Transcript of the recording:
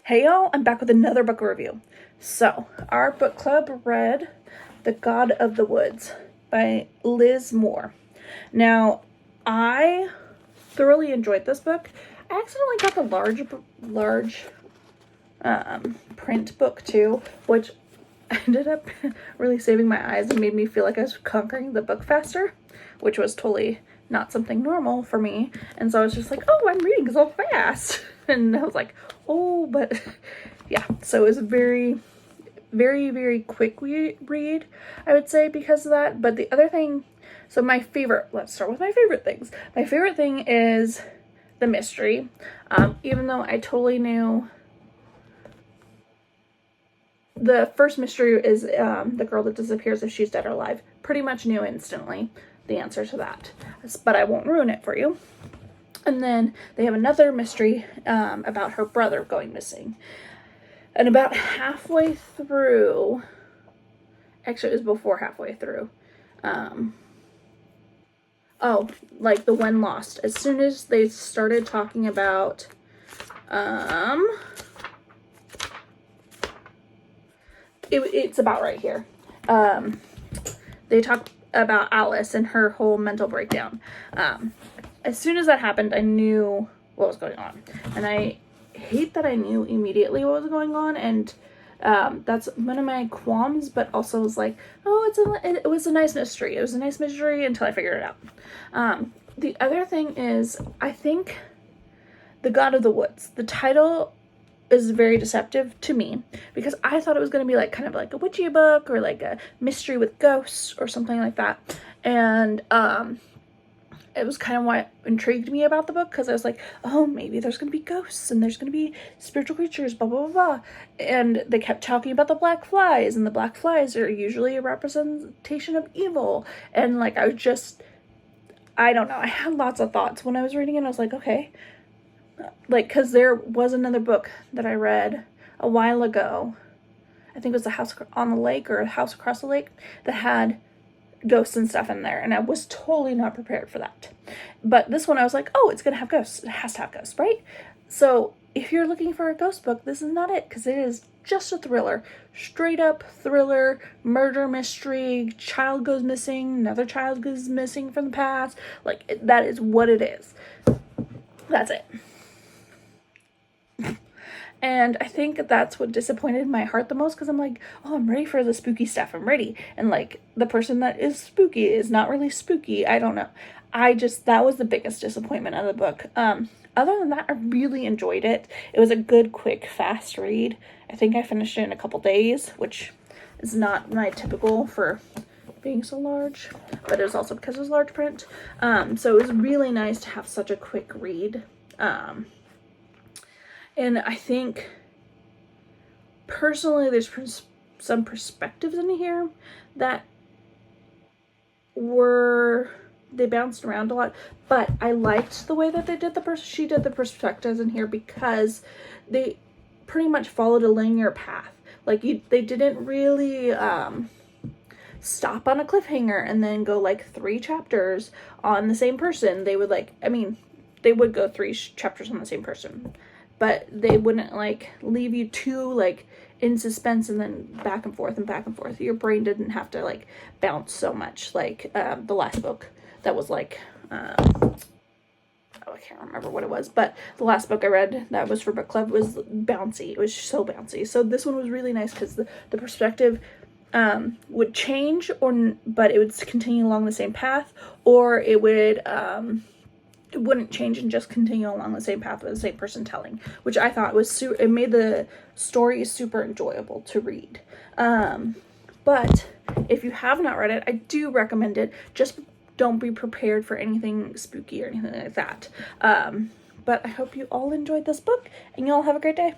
Hey y'all, I'm back with another book review. So, our book club read The God of the Woods by Liz Moore. Now, I thoroughly enjoyed this book. I accidentally got the large print book too, which ended up really saving my eyes and made me feel like I was conquering the book faster, which was totally not something normal for me. And so I was just like, oh, I'm reading so fast. And I was like, oh, but yeah. So it was a very, very, very quick read, I would say, because of that. But the other thing, so let's start with my favorite things. My favorite thing is the mystery. Even though I totally knew the first mystery is the girl that disappears if she's dead or alive. Pretty much knew instantly the answer to that, but I won't ruin it for you. And then they have another mystery about her brother going missing. And about halfway through, actually it was before halfway through, like the when lost. As soon as they started talking about, it's about right here. They talk about Alice and her whole mental breakdown. As soon as that happened, I knew what was going on. And I hate that I knew immediately what was going on. And that's one of my qualms, but also was like, oh, it was a nice mystery. It was a nice mystery until I figured it out. The other thing is, I think The God of the Woods, the title is very deceptive to me because I thought it was going to be like kind of like a witchy book or like a mystery with ghosts or something like that. And it was kind of what intrigued me about the book, because I was like, oh, maybe there's going to be ghosts and there's going to be spiritual creatures, blah, blah, blah, blah. And they kept talking about the black flies, and the black flies are usually a representation of evil. And like, I don't know. I had lots of thoughts when I was reading it. I was like, okay. Like, because there was another book that I read a while ago. I think it was The House on the Lake or A House Across the Lake that had ghosts and stuff in there, and I was totally not prepared for that. But this one I was like, oh, it's gonna have ghosts. It has to have ghosts, right? So if you're looking for a ghost book, this is not it, because it is just a thriller. Straight up thriller, murder mystery, child goes missing, another child goes missing from the past. Like, that is what it is. That's it. And I think that's what disappointed my heart the most, because I'm like, oh, I'm ready for the spooky stuff. I'm ready. And like, the person that is spooky is not really spooky. I don't know. That was the biggest disappointment of the book. Other than that, I really enjoyed it. It was a good, quick, fast read. I think I finished it in a couple days, which is not my typical for being so large, but it was also because it was large print. So it was really nice to have such a quick read. And I think, personally, there's some perspectives in here that they bounced around a lot. But I liked the way that they did she did the perspectives in here, because they pretty much followed a linear path. Like, they didn't really stop on a cliffhanger and then go like 3 chapters on the same person. They would they would go 3 chapters on the same person, but they wouldn't like leave you too like in suspense and then back and forth and back and forth. Your brain didn't have to like bounce so much like the last book that was like I can't remember what it was, but the last book I read that was for book club was bouncy. It was so bouncy. So this one was really nice because the perspective would change, but it would continue along the same path, or it wouldn't change and just continue along the same path with the same person telling, which I thought was it made the story super enjoyable to read. But if you have not read it, I do recommend it. Just don't be prepared for anything spooky or anything like that. But I hope you all enjoyed this book, and y'all have a great day.